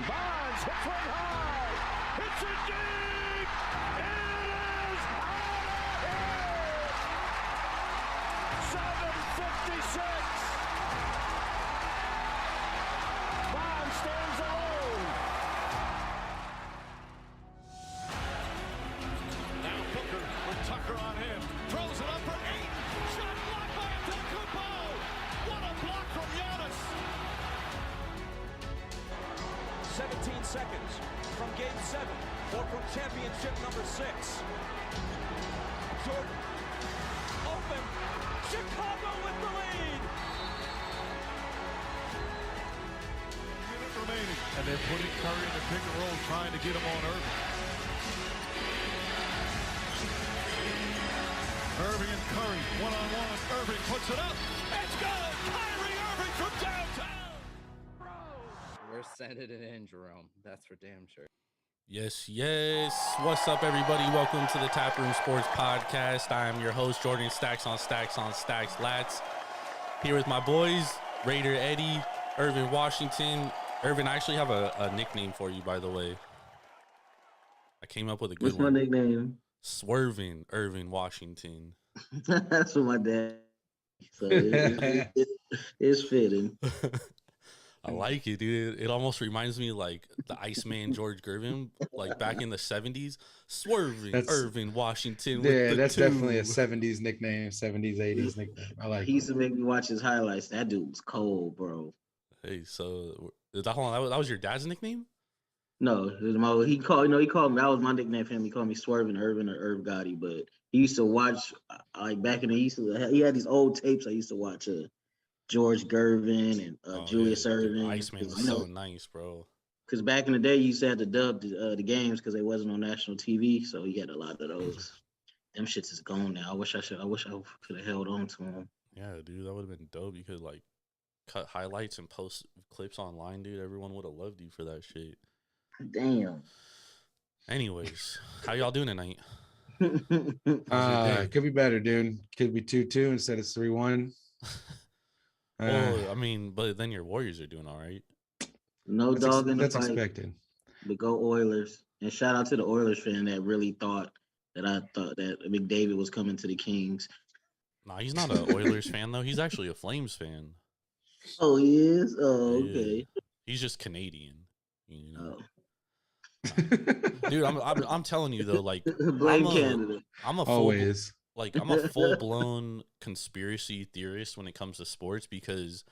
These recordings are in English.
Bonds hits one high. Hits it deep. It is out of here. 7:56. Bonds stands alone. Now Booker with Tucker on him. Throws it up for 8. Shot blocked by Antetokounmpo. What a block from Giannis. 17 seconds from Game 7 or from championship number 6. Jordan open. Chicago with the lead. Minute remaining. And they're putting Curry in the pick and roll, trying to get him on Irving. Irving and Curry, one-on-one. Irving puts it up. It's good. Kyrie Irving from downtown. We're sending it in, Jerome. That's for damn sure. Yes. What's up, everybody? Welcome to the Taproom Sports Podcast. I am your host, Jordan Stacks on Stacks Lats. Here with my boys, Raider Eddie, Irvin Washington. Irvin, I actually have a nickname for you, by the way. I came up with a good one. What's my nickname? Swervin' Irvin Washington. That's what my dad. So it's fitting. I like it, dude. It almost reminds me like the Iceman George Gervin, like back in the 70s. Swerving Irvin Washington. Yeah, that's definitely a 70s nickname, 70s, 80s nickname. I like it. He used to make me watch his highlights. That dude was cold, bro. Hey, so that was your dad's nickname? No, it was he called me. That was my nickname for him. He called me Swerving Irvin or Irv Gotti. But he used to watch like back in the he had these old tapes. I used to watch George Gervin and Julius Erving. Iceman was so nice, bro. Because back in the day, you used to have to dub the games because they wasn't on national TV. So he had a lot of those. Them shits is gone now. I wish I could have held on to them. Yeah, dude, that would have been dope. You could like cut highlights and post clips online, dude. Everyone would have loved you for that shit. Damn. Anyways, how y'all doing tonight? Could be better, dude. Could be 2-2 instead of 3-1. Well, I mean, but then your Warriors are doing all right. No dog in the That's fight. expected. But go Oilers. And shout out to the Oilers fan that really thought that McDavid was coming to the Kings. Nah, he's not an Oilers fan, though. He's actually a Flames fan. Oh, he is? Oh, okay. Yeah. He's just Canadian. You know? Oh. Dude, I'm telling you, though, like, blame Canada. I'm a full-blown conspiracy theorist when it comes to sports because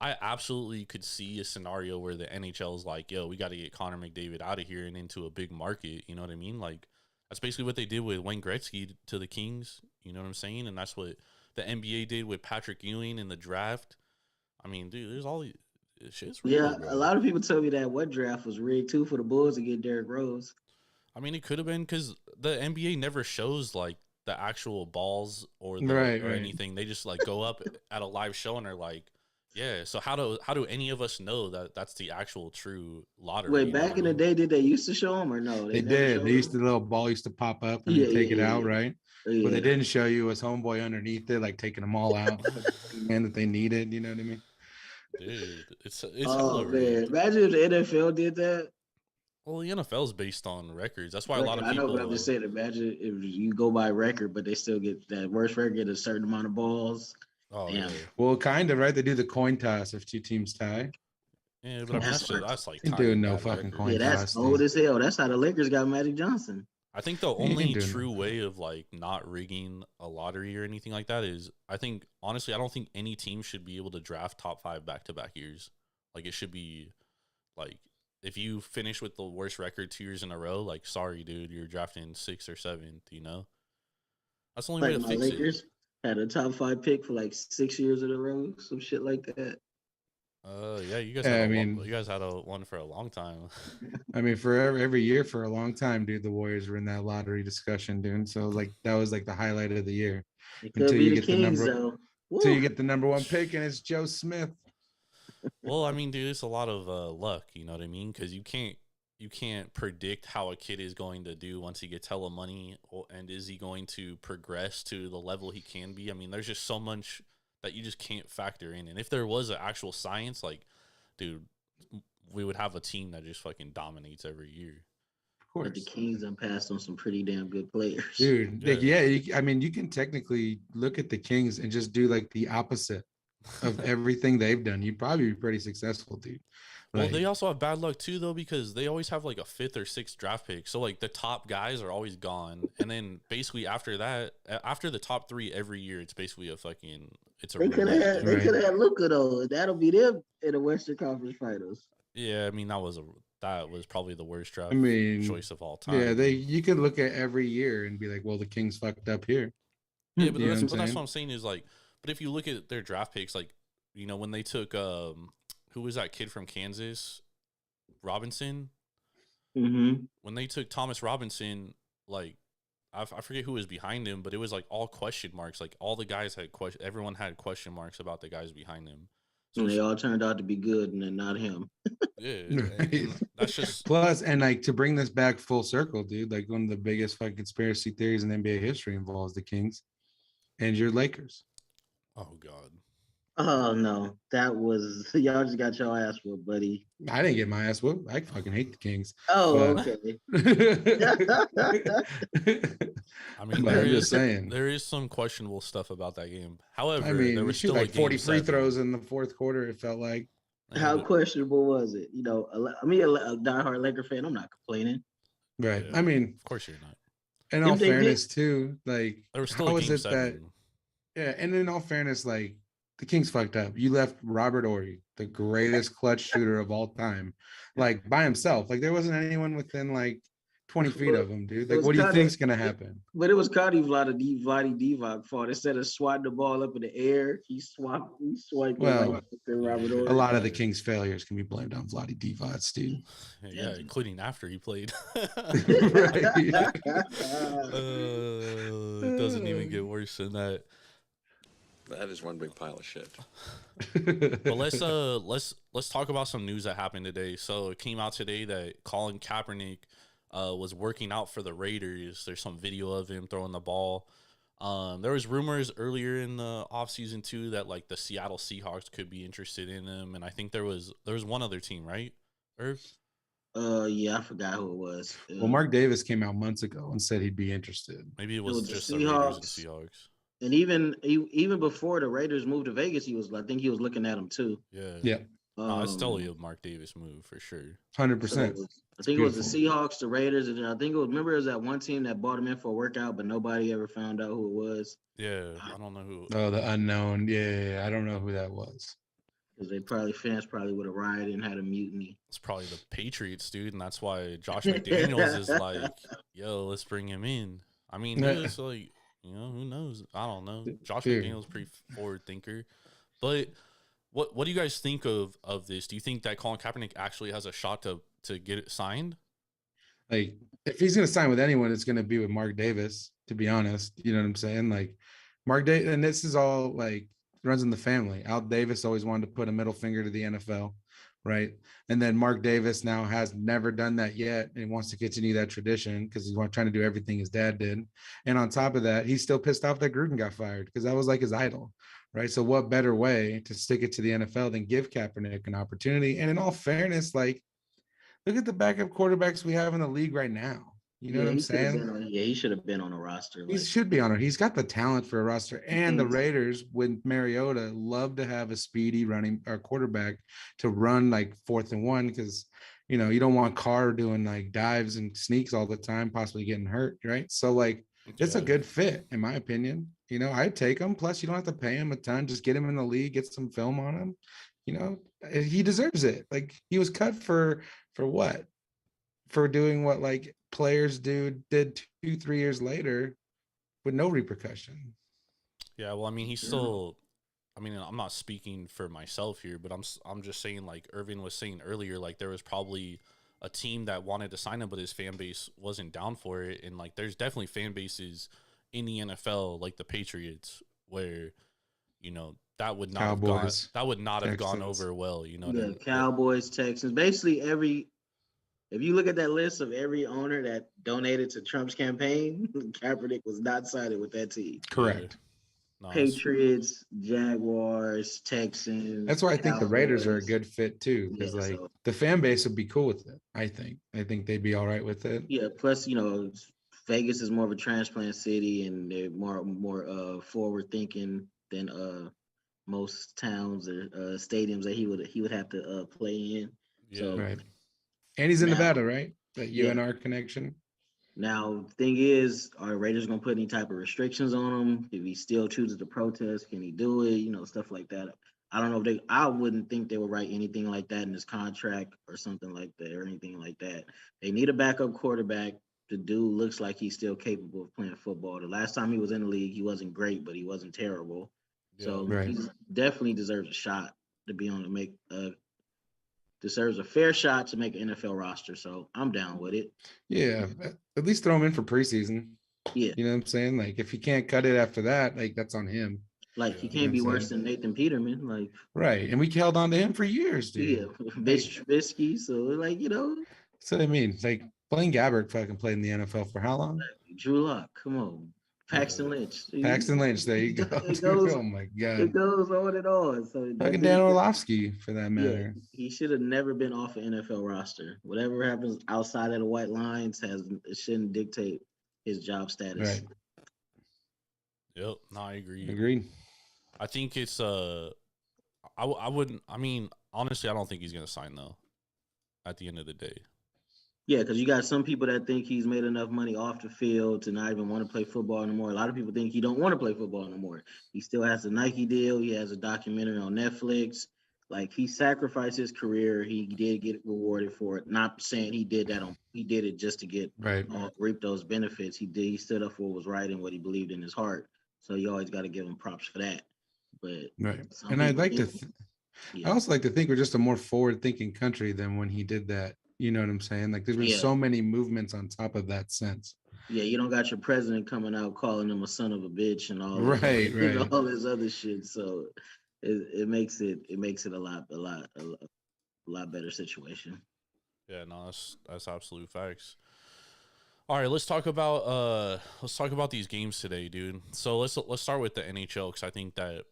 I absolutely could see a scenario where the NHL is like, yo, we got to get Connor McDavid out of here and into a big market. You know what I mean? Like, that's basically what they did with Wayne Gretzky to the Kings. You know what I'm saying? And that's what the NBA did with Patrick Ewing in the draft. I mean, dude, there's all these shit's real. Yeah, bro. A lot of people tell me that what draft was rigged too for the Bulls to get Derrick Rose. I mean, it could have been because the NBA never shows like the actual balls or anything. They just like go up at a live show and are like, yeah. So how do any of us know that that's the actual true lottery? Wait, back in the day, did they used to show them or no? They did. They used to, the little ball used to pop up and take it out, right? Yeah. What they didn't show you was homeboy underneath it, like taking them all out, man, that they needed. You know what I mean? Dude, it's oh man! Imagine if the NFL did that. Well, the NFL is based on records. That's why a lot of people. I know, but I'm just saying. Imagine if you go by record, but they still get that worst record, get a certain amount of balls. Oh, damn. Yeah. Well, kind of right. They do the coin toss if two teams tie. Yeah, but I mean, that's like doing no fucking coin toss. Yeah, that's old as hell. That's how the Lakers got Magic Johnson. I think the only true way of like not rigging a lottery or anything like that is, I think honestly, I don't think any team should be able to draft top 5 back-to-back years. Like it should be like if you finish with the worst record 2 years in a row, like sorry, dude, you're drafting 6th or 7th. You know, that's the only way to fix Lakers had a top 5 pick for like 6 years in a row, some shit like that. Yeah, you guys had a one for a long time. I mean, for every year for a long time, dude, the Warriors were in that lottery discussion, dude. So like that was like the highlight of the year. Until you get the number 1 pick and it's Joe Smith. Well, I mean, dude, it's a lot of luck, you know what I mean? Because you can't predict how a kid is going to do once he gets hella money, and is he going to progress to the level he can be? I mean, there's just so much that you just can't factor in. And if there was an actual science, like, dude, we would have a team that just fucking dominates every year. Of But the course. Kings done passed on some pretty damn good players. Dude, Yeah. like, yeah, I mean, you can technically look at the Kings and just do like the opposite of everything they've done. You'd probably be pretty successful, dude. Well, Like, they also have bad luck too, though, because they always have like a 5th or 6th draft pick. So like the top guys are always gone, and then basically after that, after the top 3 every year, it's basically a fucking it's a They could roulette, have dude. they Right. could have had Luka though. That'll be them in the Western Conference Finals. Yeah, I mean that was probably the worst draft I mean, choice of all time. yeah, you could look at every year and be like, well, the Kings fucked up here. Yeah, but You know that's, what I'm but that's saying? what I'm saying is like, but if you look at their draft picks, like, you know, when they took who was that kid from Kansas, Robinson? Mm-hmm. When they took Thomas Robinson, like, I forget who was behind him, but it was like all question marks. Like all the guys had everyone had question marks about the guys behind him. So And they all turned out to be good, and then not him. yeah, Right. and that's just Plus, and like to bring this back full circle, dude, like one of the biggest fucking conspiracy theories in NBA history involves the Kings and your Lakers. oh god. Oh no, that was y'all just got your ass whooped, buddy. I didn't get my ass whooped. I fucking hate the Kings. Oh, But- okay. I mean, But I'm just saying. there is some questionable stuff about that game. However, I mean, there we was shoot still like a game 40 free 7. throws in the fourth quarter. It felt like. Yeah, How but- questionable was it? You know, I mean, a diehard Laker fan. I'm not complaining. Right. yeah, I mean, of course you're not. in If all they did- fairness, too, like, There was still how a is game it 7. that? Yeah, and in all fairness, like the Kings fucked up. You left Robert Ory, the greatest clutch shooter of all time, like by himself. Like there wasn't anyone within like 20 feet of him, dude. It Like, was what do you kinda- think's gonna happen? But it was Cardi Vladi Divac fault. Instead of swatting the ball up in the air, he swiped Well, it right to Robert Ory. A lot of the Kings' failures can be blamed on Vladi Divac, dude. Yeah, including after he played. Right. It doesn't even get worse than that. That is one big pile of shit. But let's talk about some news that happened today. So it came out today that Colin Kaepernick was working out for the Raiders. There's some video of him throwing the ball. There was rumors earlier in the offseason too that like the Seattle Seahawks could be interested in him, and I think there was one other team, right? Irv? Yeah, I forgot who it was. Well, Mark Davis came out months ago and said he'd be interested. Maybe it was was the just the Raiders and Seahawks. Seahawks. And even before the Raiders moved to Vegas, I think he was looking at him too. Yeah. Yeah, It's totally a Mark Davis move for sure. 100%. I think it was the Seahawks, the Raiders, and I think remember it was that one team that bought him in for a workout, but nobody ever found out who it was Yeah, I don't know who. Oh, the unknown. Yeah, I don't know who that was. because fans probably would have rioted and had a mutiny. It's probably the Patriots, dude, and that's why Josh McDaniels is like, "Yo, let's bring him in." I mean, it's like, you know, who knows? I don't know. Josh Dude. McDaniels pretty forward thinker, but what do you guys think of this? Do you think that Colin Kaepernick actually has a shot to get it signed? Like, if he's gonna sign with anyone, it's gonna be with Mark Davis, to be honest. You know what I'm saying? Like Mark Davis, and this is all like runs in the family. Al Davis always wanted to put a middle finger to the NFL, right? And then Mark Davis now has never done that yet and wants to continue that tradition because he's trying to do everything his dad did. And on top of that, he's still pissed off that Gruden got fired because that was like his idol, right? So what better way to stick it to the NFL than give Kaepernick an opportunity? And in all fairness, like, look at the backup quarterbacks we have in the league right now. You know what I'm saying? He should have been on a roster. He should be on it. He's got the talent for a roster. And the Raiders, with Mariota, love to have a speedy running or quarterback to run like 4th and 1 because, you know, you don't want Carr doing like dives and sneaks all the time, possibly getting hurt, right? So, like, it's a good fit, in my opinion. You know, I'd take him. Plus, you don't have to pay him a ton. Just get him in the league, get some film on him. You know, he deserves it. Like, he was cut for what? For doing what, like, players did 2-3 years later with no repercussion. Yeah, well, I mean, he's still. I mean, I'm not speaking for myself here, but I'm just saying, like Irvin was saying earlier, like there was probably a team that wanted to sign him, but his fan base wasn't down for it, and like there's definitely fan bases in the NFL, like the Patriots, where you know that would not Cowboys, have gone over well. You know, what I mean? Cowboys, Texans, basically if you look at that list of every owner that donated to Trump's campaign, Kaepernick was not sided with that team. Correct. No, that's- Patriots, Jaguars, Texans. That's why I think the Raiders are a Cowboys. good fit too, because Yeah, like so the fan base would be cool with it. I think they'd be all right with it. yeah. Plus, Vegas is more of a transplant city, and they're more forward thinking than most towns or stadiums that he would have to play in. yeah. So Right. And he's in now, Nevada, right? That yeah. UNR connection. Now, thing is, are Raiders gonna put any type of restrictions on him? If he still chooses to protest, can he do it? Stuff like that. I don't know if I wouldn't think they would write anything like that in his contract or something like that or anything like that. They need a backup quarterback. The dude looks like he's still capable of playing football. The last time he was in the league, he wasn't great, but he wasn't terrible. So Right. he definitely deserves a shot to be on deserves a fair shot to make an NFL roster. So I'm down with it. Yeah, at least throw him in for preseason. Yeah. You know what I'm saying? Like if he can't cut it after that, like that's on him. Like he Yeah. can't You know be what I'm worse than Nathan Peterman. Like Right. And we held on to him for years, dude. yeah, Mitch Trubisky. So So I mean, like Blaine Gabbert fucking played in the NFL for how long? Drew Lock. Come on, Paxton Lynch. Paxton Lynch. There you go. It dude. goes- Oh my It god. goes on and on. So that Fucking dude- Dan Orlovsky for that yeah, matter. he should have never been off an NFL roster. Whatever happens outside of the white lines it shouldn't dictate his job status. Right. Yep. No, I agree. Agreed. I think it's I wouldn't. I mean, honestly, I don't think he's gonna sign though. At the end of the day. Yeah, because you got some people that think he's made enough money off the field to not even want to play football anymore. A lot of people think he don't want to play football anymore. He still has a Nike deal. He has a documentary on Netflix. Like he sacrificed his career. He did get rewarded for it. Not saying he did that he did it just to get Right. reap those benefits. He stood up for what was right and what he believed in his heart. So you always got to give him props for that. But Right. some And I'd people like to think- I also like to think we're just a more forward thinking country than when he did that. You know what I'm saying? Like there's been Yeah. so many movements on top of that sense. Yeah, you don't got your president coming out calling him a son of a bitch and all Right, right. all this other shit. So it makes it a lot better situation. Yeah, no, that's absolute facts. All right, let's talk about these games today, dude. So let's start with the NHL because I think that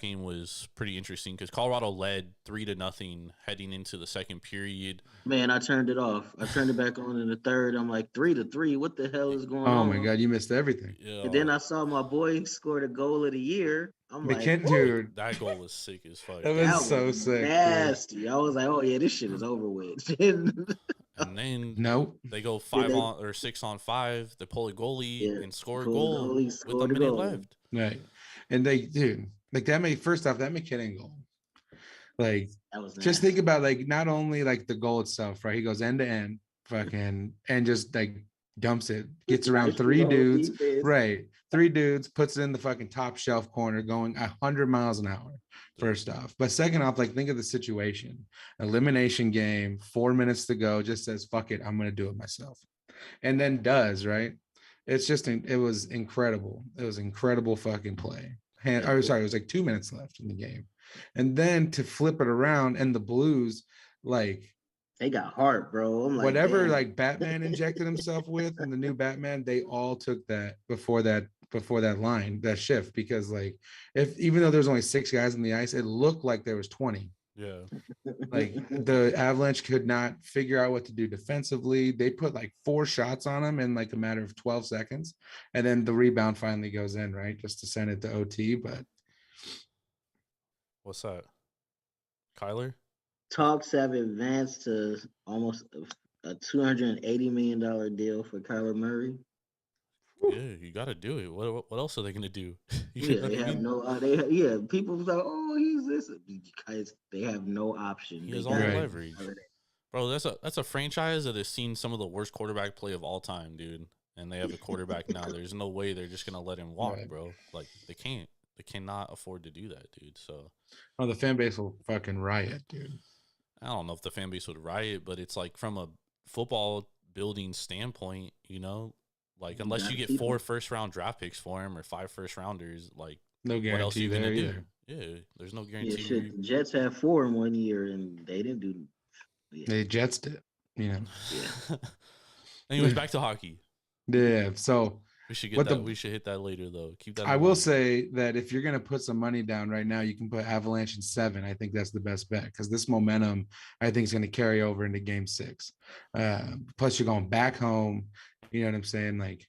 game was pretty interesting because Colorado led 3-0 heading into the second period. Man, I turned it off. I turned it back on in the third. I'm like 3-3. What the hell is going Oh on? my god, you missed everything. Yeah, And then I saw my boy scored a goal of the year. I'm like, McKinnon, "Whoa, dude, that goal was sick as fuck. that that was so sick. dude. nasty. I was like, oh yeah, this shit is over with. And then Nope. they go they- 6-on-5. They pull a goalie Yeah, and score a pull the goal goalie, with scored a a minute goal. left. Right. And they dude, like that first off, that McKinnon goal. Like That was just nasty. think about like not only like the goal itself, right? He goes end to end, fucking, and just like dumps it, gets around three The whole dudes, defense. right? Three dudes, puts it in the fucking top shelf corner, going 100 miles an hour. First off, but second off, like think of the situation: elimination game, 4 minutes to go, just says fuck it, I'm gonna do it myself, and then does right. It's just it was incredible. It was incredible fucking play. Or sorry, it was like 2 minutes left in the game. And then to flip it around and the Blues, like They got heart, bro. I'm like, whatever damn. like Batman injected himself with and the new Batman, they all took that before that line, that shift, because like even though there's only 6 guys on the ice, it looked like there was 20. Yeah. Like the Avalanche could not figure out what to do defensively. They put like 4 shots on them in like a matter of 12 seconds. And then the rebound finally goes in, right? Just to send it to OT. But What's that? Kyler? Talks have advanced to almost a $280 million deal for Kyler Murray. Yeah, you got to do it. What else are they gonna do? You Yeah, know they what I have mean? no. People like, oh, he's this. Guys, they have no option. He They has all got the Right. leverage, bro. That's a franchise that has seen some of the worst quarterback play of all time, dude. And they have a quarterback now. There's no way they're just gonna let him walk, Right. bro. Like they can't. They cannot afford to do that, dude. So oh, the fan base will fucking riot, dude. I don't know if the fan base would riot, but it's like from a football building standpoint, you know, like unless you get People- 4 first-round draft picks for him or 5 first-rounders, like No what else are guarantee you gonna there do? either. Yeah, there's no Yeah, guarantee. shit. The Jets had 4 in 1 year, and they didn't do. Yeah, They jetsed it, you know. yeah. Anyways, back to hockey. Yeah. So We should get What that. the- We should hit that later though. Keep that. I in will mind. say that if you're gonna put some money down right now, you can put Avalanche in 7. I think that's the best bet because this momentum, I think, is going to carry over into Game 6. Plus, you're going back home. You know what I'm saying? Like,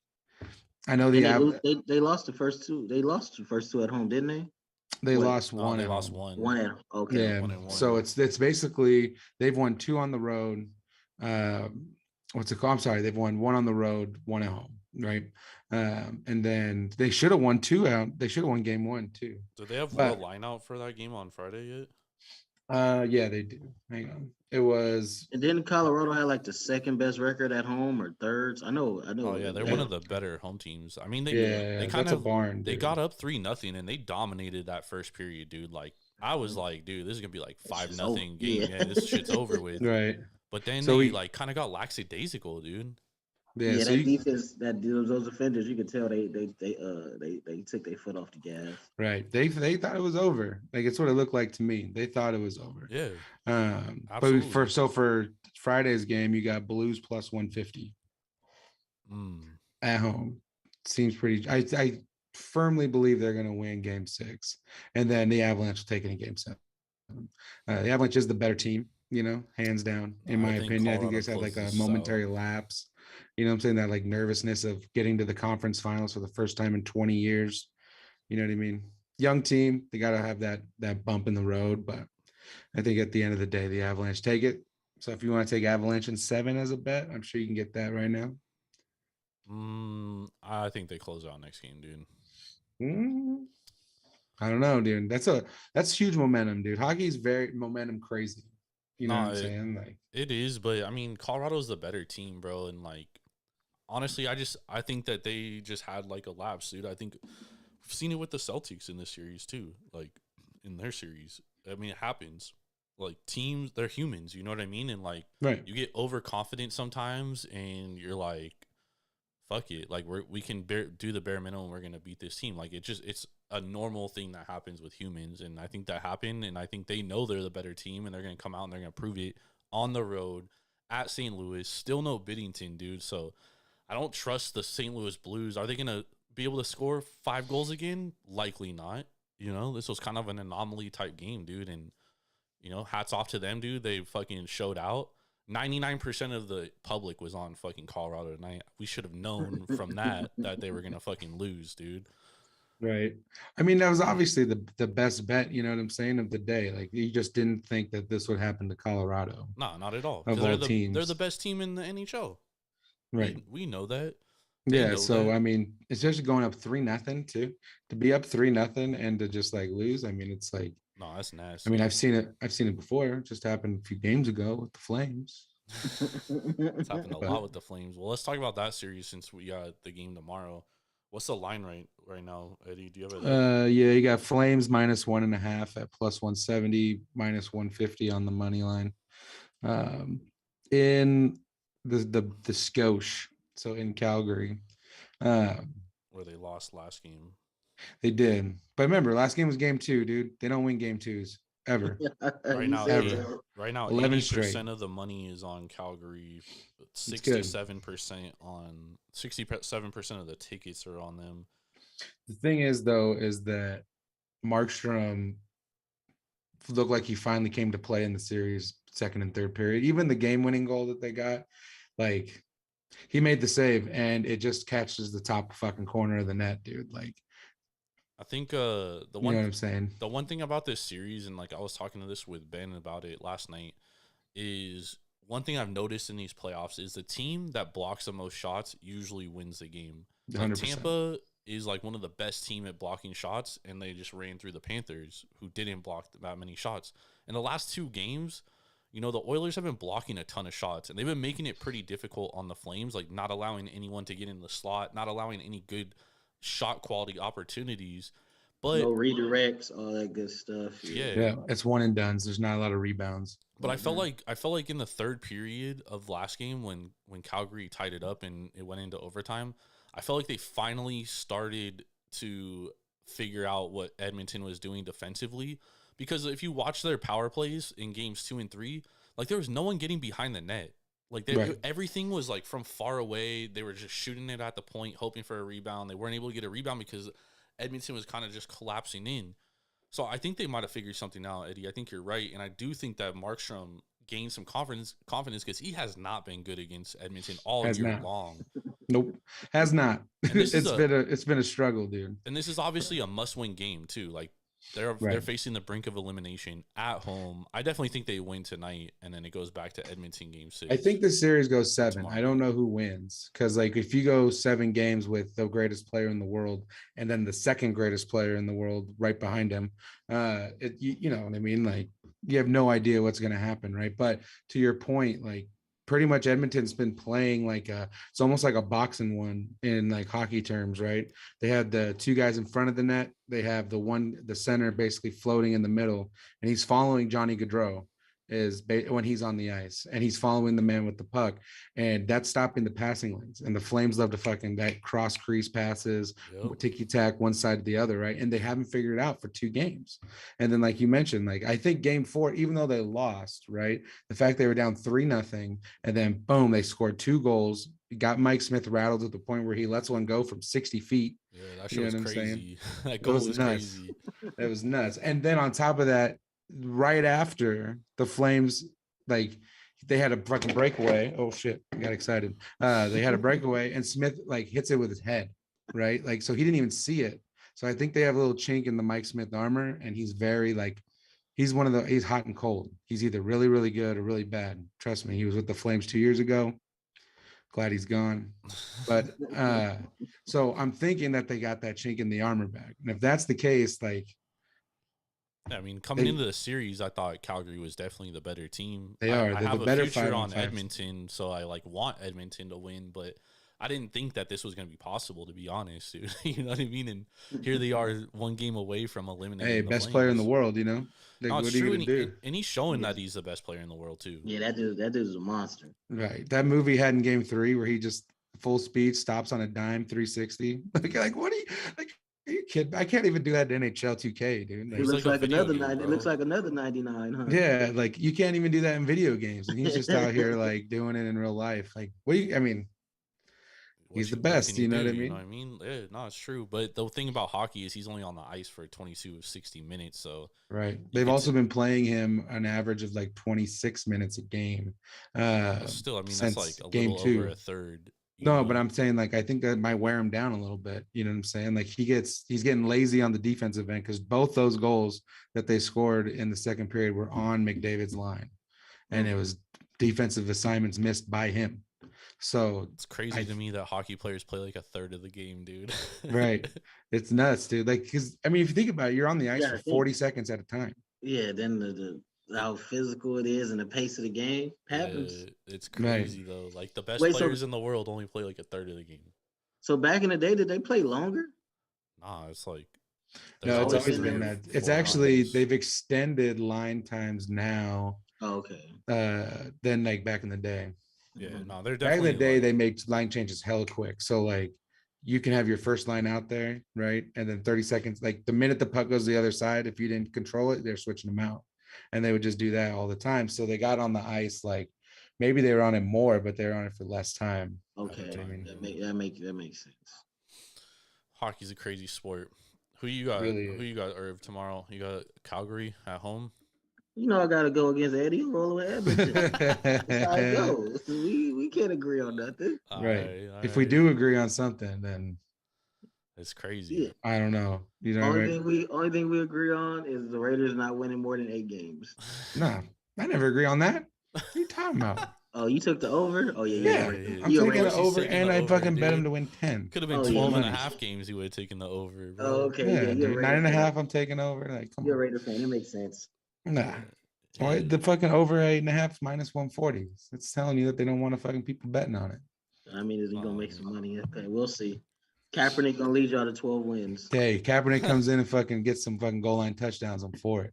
I know And the they lost the first two. They lost the first two at home, didn't they? they What? lost No, one. they at lost home. one. One at okay. Yeah. 1-1. So it's basically they've won 2 on the road. What's it called? I'm sorry, they've won 1 on the road, 1 at home, right? And then they should have won 2 out. They should have won Game 1 too. Do they have But- the line out for that game on Friday yet? Yeah, they do. Hang on. It was And then Colorado had like the second best record at home or thirds. I know. Oh yeah, they're one of the better home teams. I mean, they kind that's a of barn. they dude. got up 3-0 and they dominated that first period, dude. Like I was like, dude, this is gonna be like 5-0 over. game. Yeah. Yeah, this shit's over with. right. But then So they we- like kind of got lackadaisical, dude. Yeah, Yeah, so that you- defense, those offenders, you could tell they took their foot off the gas. right. They thought it was over. Like it's what it looked like to me. They thought it was over. Yeah, But absolutely. for Friday's game, you got Blues plus 150 Mm. at home. Seems pretty. I firmly believe they're going to win Game 6, and then the Avalanche will take it in Game 7. The Avalanche is the better team, hands down. In I my think opinion, I think Colorado they just had like a closes momentary lapse. You know what I'm saying? That like nervousness of getting to the conference finals for the first time in 20 years. You know what I mean? Young team, they got to have that bump in the road, but I think at the end of the day, the Avalanche take it. So if you want to take Avalanche in 7 as a bet, I'm sure you can get that right now. I think they close out next game, dude. I don't know, dude. That's huge momentum, dude. Hockey's very momentum crazy. You know what I'm saying? Like It is, but I mean, Colorado's the better team, bro. And like, honestly, I think that they just had like a lapse, dude. I think we've seen it with the Celtics in this series too. Like in their series, I mean, it happens. Like teams, they're humans. You know what I mean? And like, right. you get overconfident sometimes, and you're like, "Fuck it!" Like we can do the bare minimum. We're gonna beat this team. Like it's a normal thing that happens with humans, and I think that happened. And I think they know they're the better team, and they're gonna come out and they're gonna prove it on the road at St. Louis. Still no Biddington, dude. So I don't trust the St. Louis Blues. Are they gonna be able to score 5 goals again? Likely not. This was kind of an anomaly type game, dude. And hats off to them, dude. They fucking showed out. 99% of the public was on fucking Colorado tonight. We should have known from that they were gonna fucking lose, dude. Right. I mean, that was obviously the best bet, you know what I'm saying, of the day. Like you just didn't think that this would happen to Colorado. No, not at all. Of 'Cause all they're teams. the best team in the NHL. Right. We know that. They Yeah. know So that. I mean, especially going up 3-0 too. To be up 3-0 and to just like lose. I mean, it's like No, that's nasty. I mean, I've seen it before. It just happened a few games ago with the Flames. It's happened a But- lot with the Flames. Well, let's talk about that series since we got the game tomorrow. What's the line right now, Eddie? Do you have it? Yeah, you got Flames minus 1.5 at plus 170, minus 150 on the money line. In the Scotia, so in Calgary. Where they lost last game. They did. But remember, last game was game 2, dude. They don't win game 2s ever. Right now, Ever. right now, 11 80% straight. of the money is on Calgary. good. 67% on 67% of the tickets are on them. The thing is, though, is that Markstrom looked like he finally came to play in the series, second and third period. Even the game-winning goal that they got, like he made the save, and it just catches the top fucking corner of the net, dude. Like, I think you know what I'm saying? the one thing about this series, and like I was talking to this with Ben about it last night, is one thing I've noticed in these playoffs is the team that blocks the most shots usually wins the game. Like 100%. Tampa is like one of the best team at blocking shots, and they just ran through the Panthers, who didn't block that many shots. In the last 2 games, the Oilers have been blocking a ton of shots, and they've been making it pretty difficult on the Flames, like not allowing anyone to get in the slot, not allowing any good shot quality opportunities. But no redirects, all that good stuff. Yeah, it's one and done. There's not a lot of rebounds. But I felt like in the third period of last game when Calgary tied it up and it went into overtime, I felt like they finally started to figure out what Edmonton was doing defensively. Because if you watch their power plays in games 2 and 3, like there was no one getting behind the net. Like Right. everything was like from far away. They were just shooting it at the point, hoping for a rebound. They weren't able to get a rebound because Edmonton was kind of just collapsing in. So I think they might have figured something out, Eddie. I think you're right, and I do think that Markstrom gained some confidence because he has not been good against Edmonton all Has year not. long. Nope. Has not. And this is It's been a struggle, dude. And this is obviously a must-win game too. Like they're Right. facing the brink of elimination at home. I definitely think they win tonight, and then it goes back to Edmonton game 6. I think the series goes 7. Tomorrow. I don't know who wins because, like, if you go 7 games with the greatest player in the world and then the second greatest player in the world right behind him, you know what I mean? Like, you have no idea what's going to happen, right? But to your point, like, pretty much Edmonton's been playing like it's almost like a boxing one in like hockey terms, right? They have the 2 guys in front of the net. They have the center basically floating in the middle, and he's following Johnny Gaudreau when he's on the ice, and he's following the man with the puck, and that's stopping the passing lanes. And the Flames love to fucking that cross crease passes, ticky tack one side to the other, right? And they haven't figured it out for 2 games. And then, like you mentioned, like I think game 4, even though they lost, right? The fact they were down 3-0, and then boom, they scored 2 goals. Got Mike Smith rattled to the point where he lets one go from 60 feet. Yeah, that shit was crazy. That goal was nuts. crazy. That was nuts. And then on top of that, right after the Flames, like they had a fucking breakaway. Oh shit, I got excited. They had a breakaway, and Smith like hits it with his head, right? Like, so he didn't even see it. So I think they have a little chink in the Mike Smith armor, and he's very like, he's hot and cold. He's either really, really good or really bad. Trust me, he was with the Flames 2 years ago. Glad he's gone. But so I'm thinking that they got that chink in the armor back. And if that's the case, like, I mean, coming into the series, I thought Calgary was definitely the better team. They are. I They're have the a better future on 5-on-5. Edmonton, so I like want Edmonton to win, but I didn't think that this was going to be possible, to be honest, dude. You know what I mean? And here they are, 1 game away from eliminating. Hey, the best Flames. player in the world, you know? Like, No, what it's are you true, going to do? and he's showing that he's the best player in the world too. Yeah, that dude's a monster. Right. That movie he had in game 3 where he just full speed stops on a dime 360. Like what are you like? Are you kidding? I can't even do that in NHL 2K, dude. It Like, looks like a like video another game, 90. bro. It looks like another 99, huh? yeah, like you can't even do that in video games. And he's just out here like doing it in real life. Like, I mean, he's the best, can you know do, what I You mean? know what I mean? Yeah, no, it's true. But the thing about hockey is he's only on the ice for 22 of 60 minutes. So Right. They've also been playing him an average of like 26 minutes a game. still, I mean, that's like a game little 2. over a third. No, but I'm saying, like, I think that might wear him down a little bit. You know what I'm saying? Like he's getting lazy on the defensive end because both those goals that they scored in the second period were on McDavid's line, and it was defensive assignments missed by him. So it's crazy to me that hockey players play like a third of the game, dude. right, it's nuts, dude. Like, because I mean, if you think about it, you're on the ice Yeah, for 40 seconds at a time. Yeah, then the how physical it is and the pace of the game happens. It's crazy though. Like the best Wait, so- players in the world only play like a third of the game. So back in the day, did they play longer? Nah, it's like No, it's always been been there that. It's 4 actually hours. they've extended line times now Oh, okay. than like back in the day. Yeah, no, they're Back in definitely the day, like, they made line changes hella quick. So like you can have your first line out there, right? And then 30 seconds, like the minute the puck goes to the other side, if you didn't control it, they're switching them out. And they would just do that all the time. So they got on the ice, like maybe they were on it more, but they were on it for less time. Okay, I mean, that makes sense. hockey's a crazy sport. Who you got? Really Who you got, Irv, tomorrow? You got Calgary at home? You know, I gotta go against Eddie. Rolling with Edmonton. That's how it goes. We can't agree on nothing. Right. All If we right. do agree on something, then It's crazy. Yeah. I don't know. You know what I mean? Only thing we agree on is the Raiders not winning more than 8 games. No, I never agree on that. What are you talking about? Oh, you took the over? Oh yeah, Yeah, you're I'm you're taking right. it over, taking and the I over, fucking bet him dude. to win 10. Could have been Oh, yeah, 12 and a nice. half games. You would have taken the over, bro. Oh, okay. Yeah, Yeah, you're dude, a 9.5. I'm taking over. Like, come You're a on. Raider fan. It makes sense. Nah. Why the fucking over 8.5 is minus 140? It's telling you that they don't want to fucking people betting on it. I mean, is he gonna make some money? Okay, we'll see. Kaepernick gonna lead y'all to 12 wins. Hey, Kaepernick comes in and fucking gets some fucking goal line touchdowns. I'm for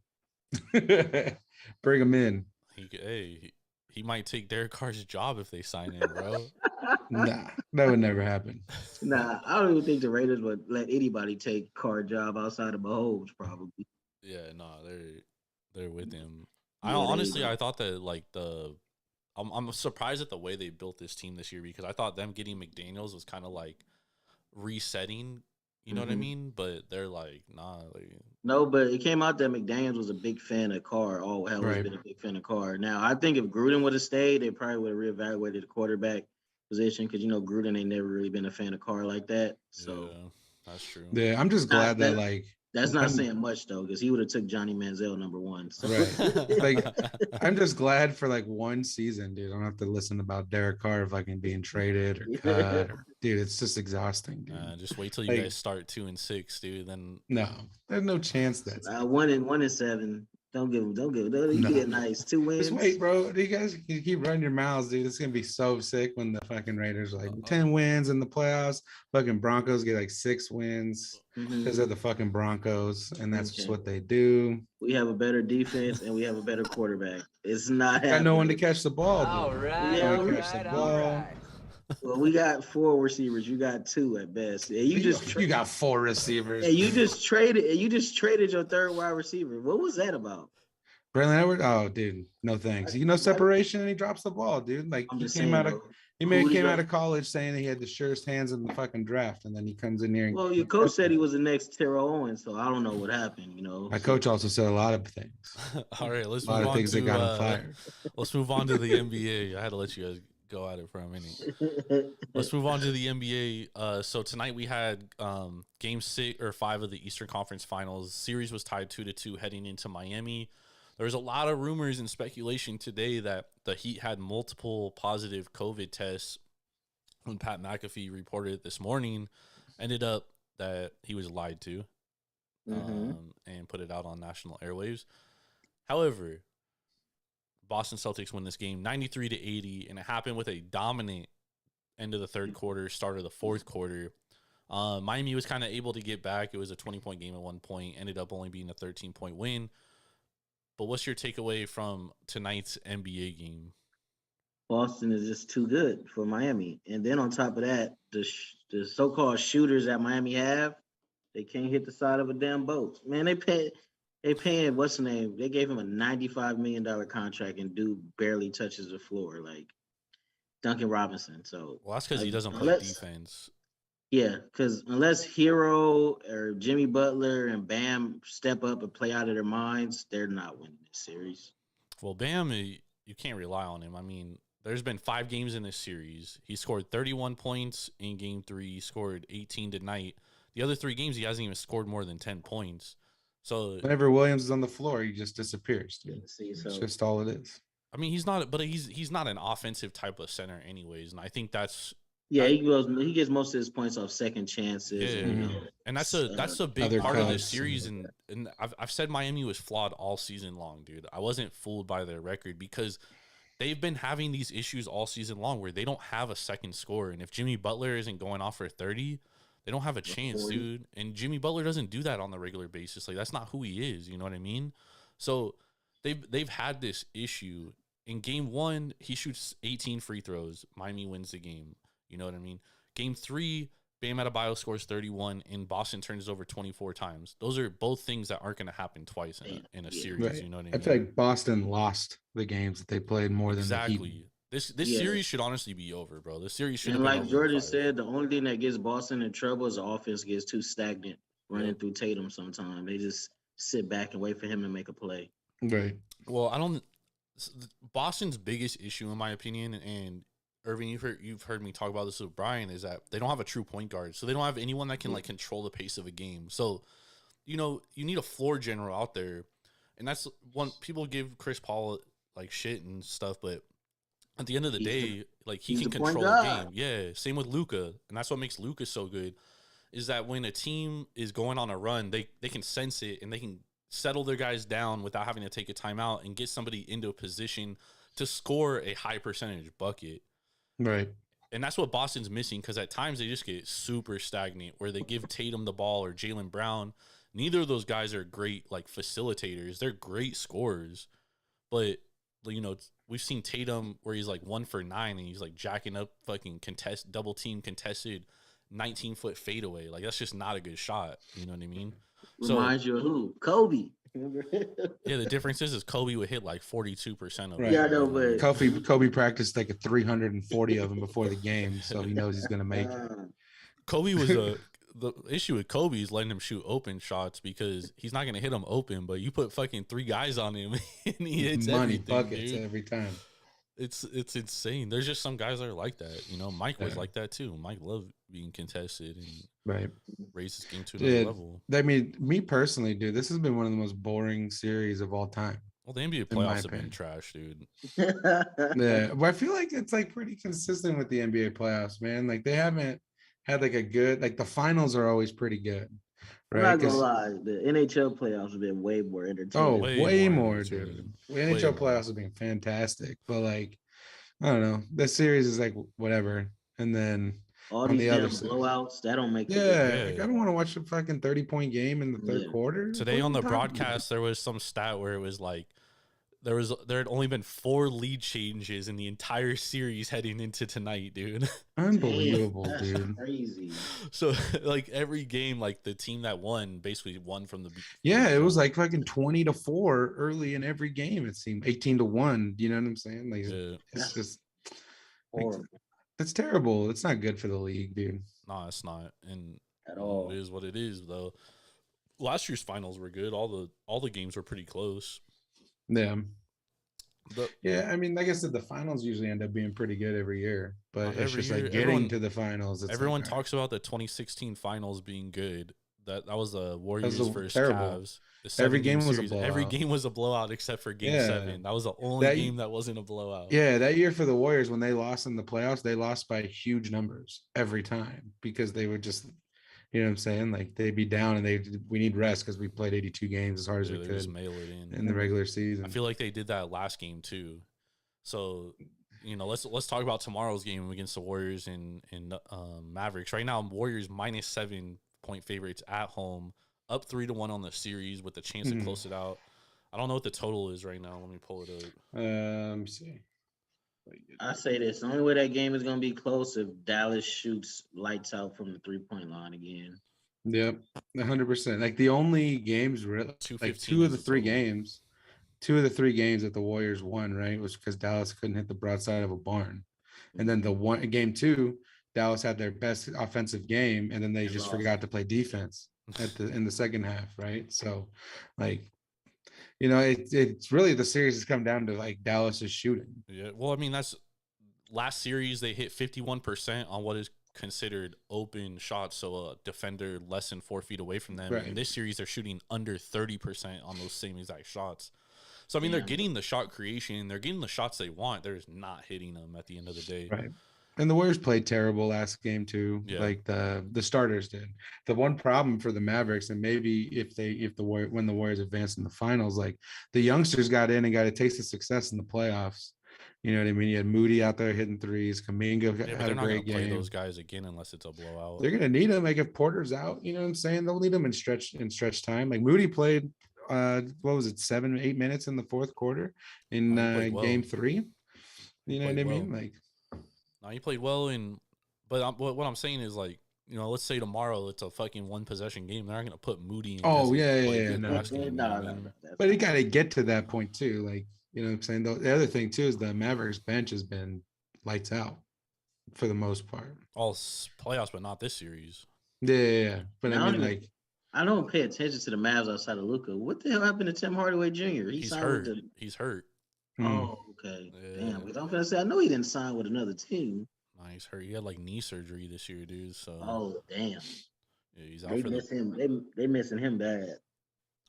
it. Bring him in. He might take Derek Carr's job if they sign him, bro. Nah, that would never happen. Nah, I don't even think the Raiders would let anybody take Carr job outside of Mahomes, probably. Yeah, no, they're with him. Yeah, I thought that like the I'm surprised at the way they built this team this year because I thought them getting McDaniels was kind of like resetting. You know what I mean? But they're like, nah. Like, No, but it came out that McDaniels was a big fan of Carr. Oh, hell, he's Right. been a big fan of Carr. Now, I think if Gruden would have stayed, they probably would have reevaluated the quarterback position because, Gruden ain't never really been a fan of Carr like that. So yeah, that's true. Yeah, I'm just glad that like that's not I'm- saying much, though, because he would have took Johnny Manziel #1. So. Right. Like, I'm just glad for like one season, dude. I don't have to listen about Derek Carr fucking being traded or cut. Dude, it's just exhausting, dude. Just wait till you Like- guys start 2-6, dude. Then No, there's no chance that's 1-7. Don't give him. You No. get nice 2 wins. just wait, bro. You guys can keep running your mouths, dude. It's gonna be so sick when the fucking Raiders are like 10 wins in the playoffs. Fucking Broncos get like 6 wins Mhm. because they're the fucking Broncos, and that's just Okay. what they do. We have a better defense and we have a better quarterback. It's not Got no one to happening. catch the ball. All dude. right, Yeah, all we- right, all right. Well, we got 4 receivers. You got 2 at best. And You got 4 receivers. and you just traded your third wide receiver. What was that about? Braylon Edwards. Oh, dude, no thanks. Separation and he drops the ball, dude. Like I'm he just came saying, out of though, he who made did came you- out of college saying he had the surest hands in the fucking draft, and then he comes in here. And Well, your coach said he was the next Terrell Owens, so I don't know what happened. my coach also said a lot of things. all right, let's A lot move of on things to that got him fired. let's move on to the NBA. I had to let you guys go at it for a minute. Let's move on to the NBA. So tonight we had game 6 or 5 of the Eastern Conference Finals. Series was tied 2-2 heading into Miami. There was a lot of rumors and speculation today that the Heat had multiple positive COVID tests. When Pat McAfee reported it this morning, ended up that he was lied to and put it out on national airwaves. However, Boston Celtics win this game 93-80, and it happened with a dominant end of the third quarter, start of the fourth quarter. Miami was kind of able to get back. It was a 20-point game at one point, ended up only being a 13-point win. But what's your takeaway from tonight's NBA game? Boston is just too good for Miami. And then on top of that, the so-called shooters that Miami have, they can't hit the side of a damn boat. Man, they paying what's the name? They gave him a $95 million contract and dude barely touches the floor, like Duncan Robinson. So Well, that's because he doesn't play unless- defense. Yeah, because unless Hero or Jimmy Butler and Bam step up and play out of their minds, they're not winning this series. Well, Bam, you can't rely on him. I mean, there's been 5 games in this series. He scored 31 points in game 3. He scored 18 tonight. The other 3 games, he hasn't even scored more than 10 points. So, Whenever Williams is on the floor, he just disappears. Dude. See, It's so just all it is. I mean, he's not an offensive type of center anyways. And I think that's, yeah, he gets most of his points off second chances. Yeah. And, and that's a big Other part of the cuts. series. And I've said Miami was flawed all season long, dude. I wasn't fooled by their record because they've been having these issues all season long where they don't have a second scorer. And if Jimmy Butler isn't going off for 30, they don't have a chance, 40. dude. And Jimmy Butler doesn't do that on the regular basis. Like, that's not who he is. You know what I mean? So they've had this issue. In game 1, he shoots 18 free throws. Miami wins the game. You know what I mean? Game 3, Bam Adebayo scores 31, and Boston turns it over 24 times. Those are both things that aren't going to happen twice in a series. Right. You know what I mean? I feel like Boston lost the games that they played more than the Heat. Exactly. This Yeah. series should honestly be over, bro. This series should. And like Jordan said, the only thing that gets Boston in trouble is the offense gets too stagnant running through Tatum sometimes. They just sit back and wait for him to make a play. Right. Well, Boston's biggest issue, in my opinion, and Irving, you've heard me talk about this with Brian, is that they don't have a true point guard, so they don't have anyone that can like control the pace of a game. So, you need a floor general out there, and that's one people give Chris Paul like shit and stuff, but at the end of the day, like he he's can the point control the guard. game. Yeah, same with Luka, and that's what makes Luka so good. Is that when a team is going on a run, they can sense it and they can settle their guys down without having to take a timeout and get somebody into a position to score a high percentage bucket. Right. And that's what Boston's missing, because at times they just get super stagnant where they give Tatum the ball or Jaylen Brown. Neither of those guys are great like facilitators. They're great scorers. But, we've seen Tatum where he's like 1 for 9 and he's like jacking up fucking double team contested 19-foot fadeaway. Like, that's just not a good shot. You know what I mean? Reminds you of who? Kobe. Remember? Yeah, the difference is Kobe would hit like 42% of Right. it. Yeah, I know, but Kobe practiced like a 340 of them before the game, so he knows he's gonna make it. Kobe was the issue with Kobe is letting him shoot open shots because he's not gonna hit them open, but you put fucking 3 guys on him and he hits Money everything, buckets dude. every time. It's insane. There's just some guys that are like that. You know, Mike was Yeah. like that too. Mike loved being contested and Right. raised his game to another Yeah. level. I mean, me personally, dude, this has been one of the most boring series of all time. Well, the NBA In my playoffs have been opinion. trash, dude. Yeah, but I feel like it's like pretty consistent with the NBA playoffs, man. Like they haven't had like a good, like the finals are always pretty good, I'm right? not gonna 'Cause- lie, the NHL playoffs have been way more entertaining. Way way more more, entertaining. dude. Way NHL more. playoffs have been fantastic, but like I don't know, the series is like whatever. And then All on these the damn other side, blowouts, that don't make yeah, Yeah. like I don't want to watch a fucking 30-point game in the third Yeah. quarter. Today What are on you the talking about? broadcast, there was some stat where it was like there had only been 4 lead changes in the entire series heading into tonight, dude. Unbelievable, That's dude. crazy. So like every game, like the team that won basically won from the Yeah, it was jump. like fucking 20-4 early in every game. It seemed 18-1. You know what I'm saying? Like Yeah. it's just Horrible it's terrible. It's not good for the league, dude. Nah, it's not, and at all. it is what it is. Though last year's finals were good. All the games were pretty close. Yeah. But Yeah, I mean, like I said, the finals usually end up being pretty good every year, but Not it's every just year. like getting Everyone- to the finals. It's everyone like, talks about the 2016 finals being good. That was the Warriors versus terrible. Cavs. The Every 7-game game was a series. Every blowout. game was a blowout except for Game Yeah. 7. That was the only That- game that wasn't a blowout. yeah, that year for the Warriors when they lost in the playoffs, they lost by huge numbers every time because they would just, you know what I'm saying? Like they'd be down and we need rest because we played 82 games as hard as Yeah, we they just could mail it in the regular season. I feel like they did that last game too. So, you know, let's talk about tomorrow's game against the Warriors and Mavericks. Right now, Warriors -7-point favorites at home, up 3-1 on the series with the chance to close it out. I don't know what the total is right now. Let me pull it up. Let me see. I say this: the only way that game is gonna be close if Dallas shoots lights out from the 3-point line again. Yep, 100%. Like the only games, really, like 215 two of is the the three total. games, that the Warriors won, right, was because Dallas couldn't hit the broadside of a barn. And then game 2, Dallas had their best offensive game, and then they just lost. forgot to play defense in the second half, right? So, like, you know, it's really the series has come down to like Dallas's shooting. Yeah. Well, I mean, that's last series they hit 51% on what is considered open shots, so a defender less than 4 feet away from them. Right. In this series, they're shooting under 30% on those same exact shots. So I mean, Yeah. they're getting the shot creation, they're getting the shots they want. They're just not hitting them at the end of the day. Right. And the Warriors played terrible last game too. Yeah. Like the starters did. The one problem for the Mavericks, and maybe when the Warriors advance in the finals, like the youngsters got in and got a taste of success in the playoffs. You know what I mean? You had Moody out there hitting threes. Kaminga Yeah, but had they're a not going great to play game. those guys again unless it's a blowout. They're gonna need him. Like if Porter's out, you know what I'm saying? They'll need him in stretch time. Like Moody played what was it, 7-8 minutes in the fourth quarter in Oh, he played well. game 3. You know what I played mean? well. Like No, he played well, but what I'm saying is, like, you know, let's say tomorrow it's a fucking 1-possession game. They're not going to put Moody in. Oh, as yeah, play yeah, good no. basketball, you know what I No, mean? but it got to get to that point too. Like, you know what I'm saying? The other thing too is the Mavericks bench has been lights out for the most part. All playoffs, but not this series. Yeah. But I I don't mean, even- like, I don't pay attention to the Mavs outside of Luka. What the hell happened to Tim Hardaway Jr.? He He's signed hurt. with He's hurt. Oh, okay. Yeah. Damn. Because I'm gonna say I know he didn't sign with another team. Nah, he's hurt. He had like knee surgery this year, dude. So Oh, damn. yeah, he's out They for miss the. him. They missing him bad.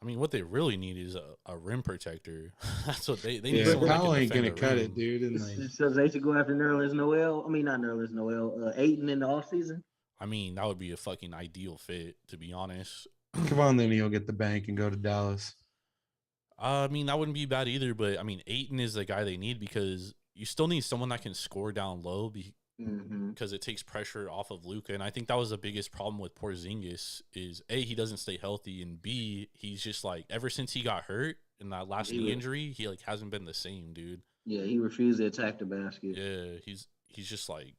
I mean, what they really need is a rim protector. That's what they need. yeah, someone that Powell can ain't gonna defend the cut rim. it, dude. And like, So they should go after Nerlens Noel. I mean, not Nerlens Noel. Aiton in the offseason. I mean, that would be a fucking ideal fit, to be honest. come on, then he'll get the bank and go to Dallas. I mean, that wouldn't be bad either, but I mean, Aiton is the guy they need because you still need someone that can score down low Mm-hmm. because it takes pressure off of Luka. And I think that was the biggest problem with Porzingis is A, he doesn't stay healthy, and B, he's just like, ever since he got hurt in that last knee injury, he like hasn't been the same, dude. Yeah, he refused to attack the basket. Yeah, he's just like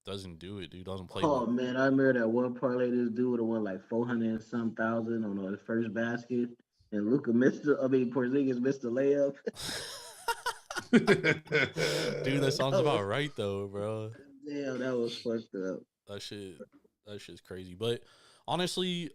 doesn't do it, dude. Doesn't play. Oh man, I remember that one parlay this dude would have won like 400 and some thousand on the first basket, And Porzingis missed the layup. Dude, that sounds about right though, bro. Damn, that was fucked up. That shit's crazy. But honestly,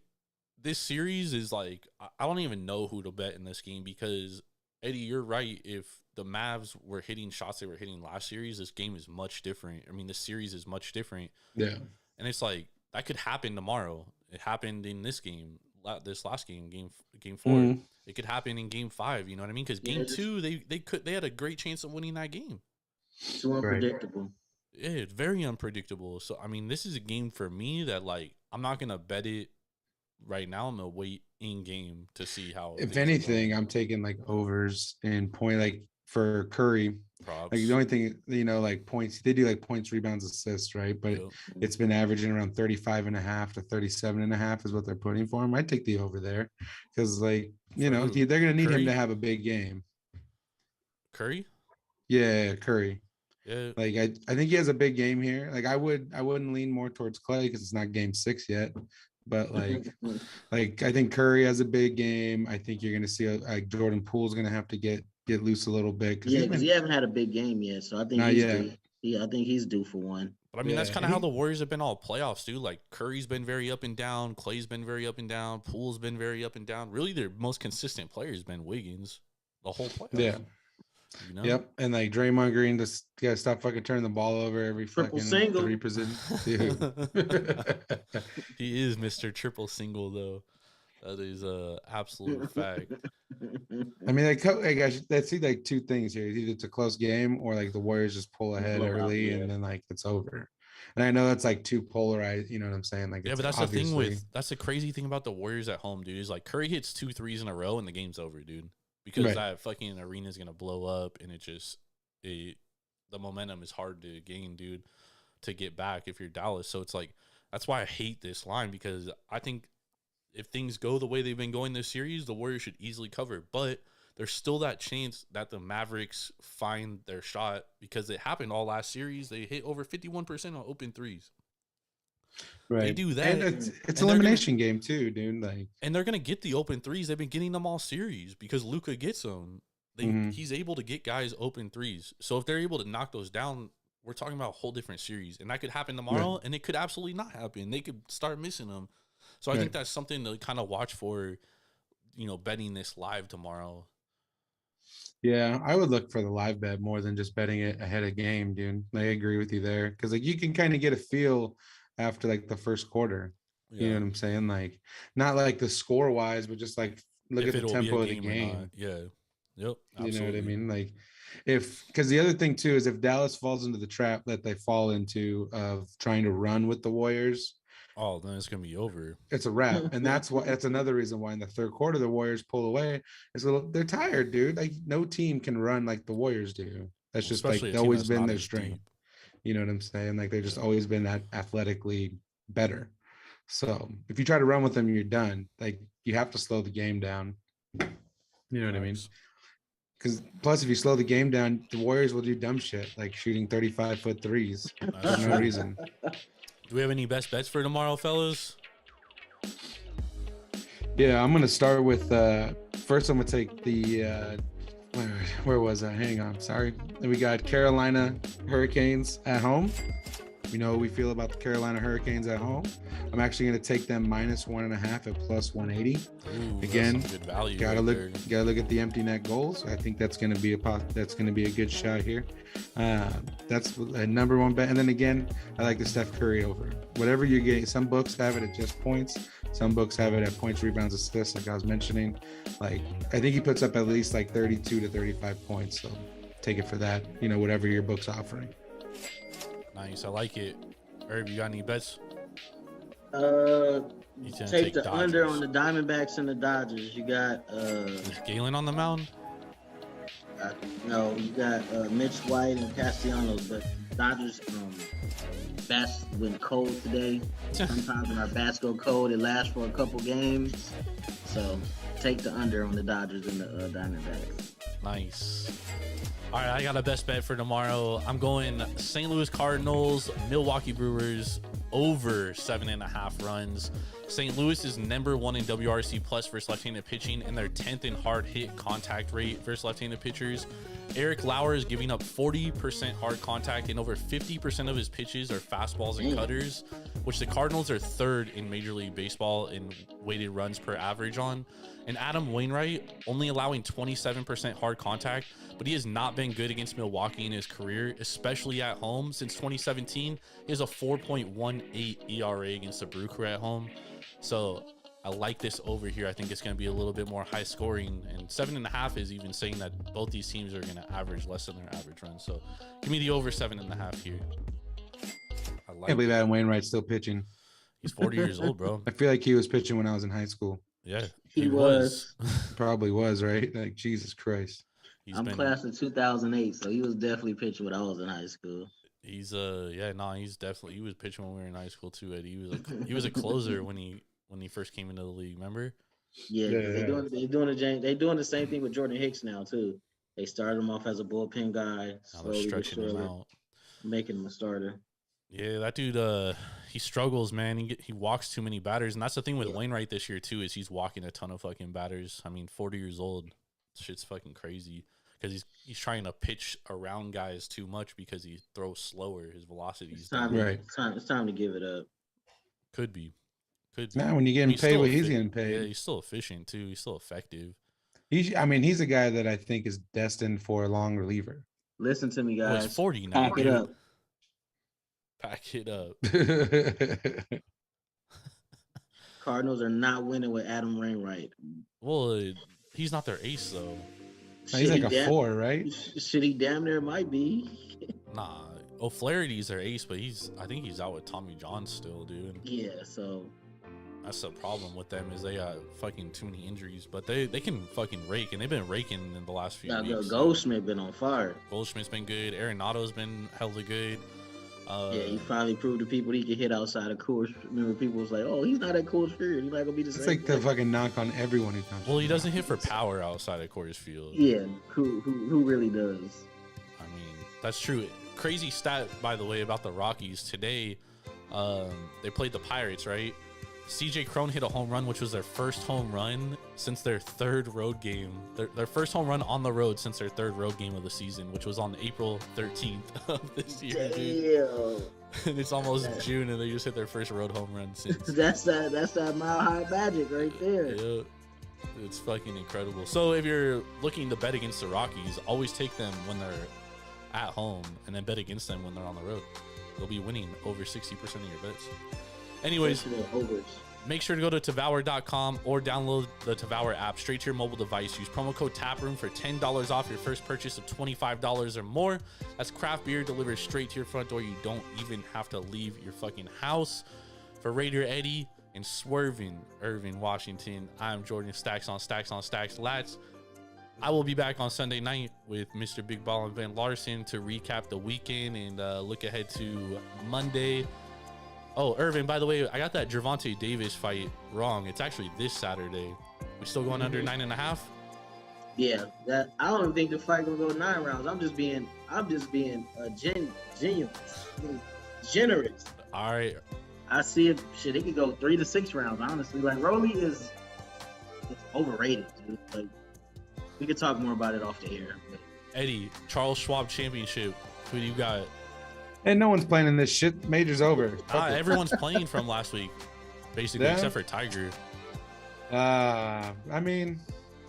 this series is like I don't even know who to bet in this game because Eddie, you're right. If the Mavs were hitting shots they were hitting last series, this game is much different. I mean, this series is much different. Yeah. And it's like that could happen tomorrow. It happened in this game, this last game, game 4. Mhm. It could happen in game 5. You know what I mean? Because game 2, they had a great chance of winning that game. Too unpredictable. Yeah, it's very unpredictable. So I mean, this is a game for me that like I'm not gonna bet it right now. I'm gonna wait in game to see how. If anything, I'm taking like overs in point, like for Curry. Props. Like the only thing, like points, they do like points, rebounds, assists, right? But it's been averaging around 35.5 to 37.5 is what they're putting for him. I'd take the over there because like, they're going to need him to have a big game. Curry? Yeah, Curry. Yeah. Like I think he has a big game here. Like I wouldn't lean more towards Clay because it's not game 6 yet. But like I think Curry has a big game. I think you're gonna see like Jordan Poole's gonna have to get loose a little bit. Because he haven't had a big game yet. So I think I think he's due for one. But I mean, that's kind of how the Warriors have been all playoffs, dude. Like Curry's been very up and down, Clay's been very up and down, Poole's been very up and down. Really, their most consistent player has been Wiggins the whole playoffs. Yeah. Yep, and like Draymond Green just gotta stop fucking turning the ball over every triple fucking single. 3 position. He is Mr. Triple Single though. That is a absolute fact. I mean, let's see like 2 things here. Either it's a close game or like the Warriors just pull ahead early and then like it's over. And I know that's like too polarized. You know what I'm saying? Like, yeah, but that's the thing that's the crazy thing about the Warriors at home, dude. Is like Curry hits 2 threes in a row and the game's over, dude. Because that fucking arena is gonna blow up, and the momentum is hard to gain, dude, to get back if you're Dallas. So it's like that's why I hate this line because I think if things go the way they've been going this series, the Warriors should easily cover. But there's still that chance that the Mavericks find their shot because it happened all last series. They hit over 51% on open threes. Right. They do that. And it's elimination game too, dude. Like, and they're gonna get the open threes. They've been getting them all series because Luka gets them. He's able to get guys open threes. So if they're able to knock those down, we're talking about a whole different series. And that could happen tomorrow, and it could absolutely not happen. They could start missing them. So I think that's something to kind of watch for, betting this live tomorrow. Yeah, I would look for the live bet more than just betting it ahead of game, dude. I agree with you there because like you can kind of get a feel after like the first quarter. You know what I'm saying? Like not like the score wise, but just like look at the tempo of the game. Yeah. Yep. Absolutely. You know what I mean? Like because the other thing too is if Dallas falls into the trap that they fall into of trying to run with the Warriors. Oh, then it's gonna be over. It's a wrap, and that's another reason why in the third quarter the Warriors pull away. They're tired, dude. Like no team can run like the Warriors do. That's just like always been their strength. You know what I'm saying? Like they've just always been that athletically better. So if you try to run with them, you're done. Like you have to slow the game down. You know what I mean? Because plus, if you slow the game down, the Warriors will do dumb shit like shooting 35-foot threes for no reason. Do we have any best bets for tomorrow, fellas? Yeah, I'm gonna start with first. I'm gonna take the where was I? Hang on, sorry. We got Carolina Hurricanes at home. We know what we feel about the Carolina Hurricanes at home. I'm actually gonna take them -1.5 at +180. Ooh, again, good value. gotta look at the empty net goals. I think that's gonna be a good shot here. That's a number 1 bet. And then again, I like the Steph Curry over. Whatever you get, some books have it at just points. Some books have it at points, rebounds, assists, like I was mentioning. Like I think he puts up at least like 32 to 35 points. So take it for that. Whatever your book's offering. Nice, I like it. Herb, you got any bets? Take the under on the Diamondbacks and the Dodgers. You got is Galen on the mound? No, you got Mitch White and Castellanos, but Dodgers bats went cold today. Sometimes when our bats go cold, it lasts for a couple games. So take the under on the Dodgers and the Diamondbacks. Nice. All right, I got a best bet for tomorrow. I'm going St. Louis Cardinals, Milwaukee Brewers. over 7.5 runs. St. Louis is number 1 in WRC plus versus left-handed pitching, and they're 10th in hard hit contact rate versus left-handed pitchers. Eric Lauer is giving up 40% hard contact, and over 50% of his pitches are fastballs and cutters, which the Cardinals are 3rd in Major League Baseball in weighted runs per average on. And Adam Wainwright only allowing 27% hard contact, but he has not been good against Milwaukee in his career, especially at home. Since 2017, he has a 4.18 ERA against the Brew Crew at home. So I like this over here. I think it's going to be a little bit more high scoring, and 7.5 is even saying that both these teams are going to average less than their average run. So give me the over 7.5 here. I like Can't believe Adam Wainwright's still pitching. He's 40 years old, bro. I feel like he was pitching when I was in high school. Yeah, He was. Probably was, right? Like, Jesus Christ. I'm class of 2008, so he was definitely pitching when I was in high school. He's he's definitely, he was pitching when we were in high school too, Eddie. He was a closer when he first came into the league, remember? Yeah. They're doing the same thing with Jordan Hicks now too. They started him off as a bullpen guy, Now they're stretching him out, making him a starter. Yeah, that dude, he struggles, man. He walks too many batters, and that's the thing with Wainwright this year too, is he's walking a ton of fucking batters. I mean, 40 years old, shit's fucking crazy, because he's trying to pitch around guys too much because he throws slower. His velocity is down. Right. It's time to give it up. Could be. Now, when you're getting paid what he's getting paid. Yeah, he's still efficient too. He's still effective. He's a guy that I think is destined for a long reliever. Listen to me, guys. Well, he's 40 now. Pack it up. Pack it up. Cardinals are not winning with Adam Wainwright. Well, he's not their ace though. He's like a 4, right? Shit, he damn near might be. Nah, O'Flaherty's their ace, but I think he's out with Tommy John still, dude. Yeah, so that's the problem with them, is they got fucking too many injuries, but they can fucking rake, and they've been raking in the last few weeks. Goldschmidt been on fire. Goldschmidt's been good. Arenado's been hella good. Yeah, he finally proved to people he could hit outside of Coors. Remember, people was like, "Oh, he's not at Coors Field. He's not gonna be the same." It's like the fucking knock on everyone who comes. Well, he doesn't hit for power outside of Coors Field. Yeah, who really does? I mean, that's true. Crazy stat, by the way, about the Rockies today. They played the Pirates, right? CJ Cron hit a home run, which was their first home run since their 3rd road game. Their first home run on the road since their 3rd road game of the season, which was on April 13th of this year. Dude. And it's almost June, and they just hit their first road home run since. that's that mile high magic right there. Yeah, it's fucking incredible. So if you're looking to bet against the Rockies, always take them when they're at home, and then bet against them when they're on the road. They'll be winning over 60% of your bets. Anyways, make sure to go to Tavour.com or download the Tavour app straight to your mobile device. Use promo code Taproom for $10 off your first purchase of $25 or more. That's craft beer delivered straight to your front door. You don't even have to leave your fucking house. For Raider Eddie and Swerving Irvin Washington, I'm Jordan. Stacks on Stacks on Stacks Lats. I will be back on Sunday night with Mr. Big Ball and Van Larson to recap the weekend and look ahead to Monday. Oh, Irvin, by the way, I got that Gervonta Davis fight wrong. It's actually this Saturday. We still going under 9.5? Yeah, that I don't even think the fight gonna go 9 rounds. I'm just being generous. All right. I see it. Shit, it could go 3 to 6 rounds. Honestly, like Rolly is overrated, dude. Like we could talk more about it off the air. But. Eddie, Charles Schwab Championship. Who do you got? And no one's playing in this shit. Major's over. Everyone's playing from last week, basically, except for Tiger. I mean,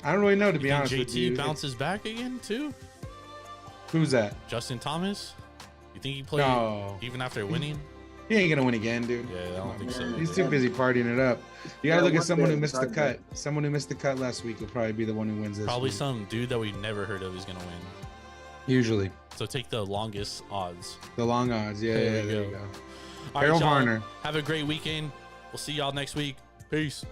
I don't really know, to be honest with you. JT bounces back again too? Who's that? Justin Thomas? You think he played even after winning? He ain't gonna win again, dude. Yeah, I don't think so. He's too busy partying it up. You gotta look at someone who missed the cut. Someone who missed the cut last week will probably be the one who wins this Probably week. some dude that we've never heard of is gonna win. Usually. So take the longest odds. The long odds. Yeah, there you go. All right, Harold Varner. Have a great weekend. We'll see y'all next week. Peace.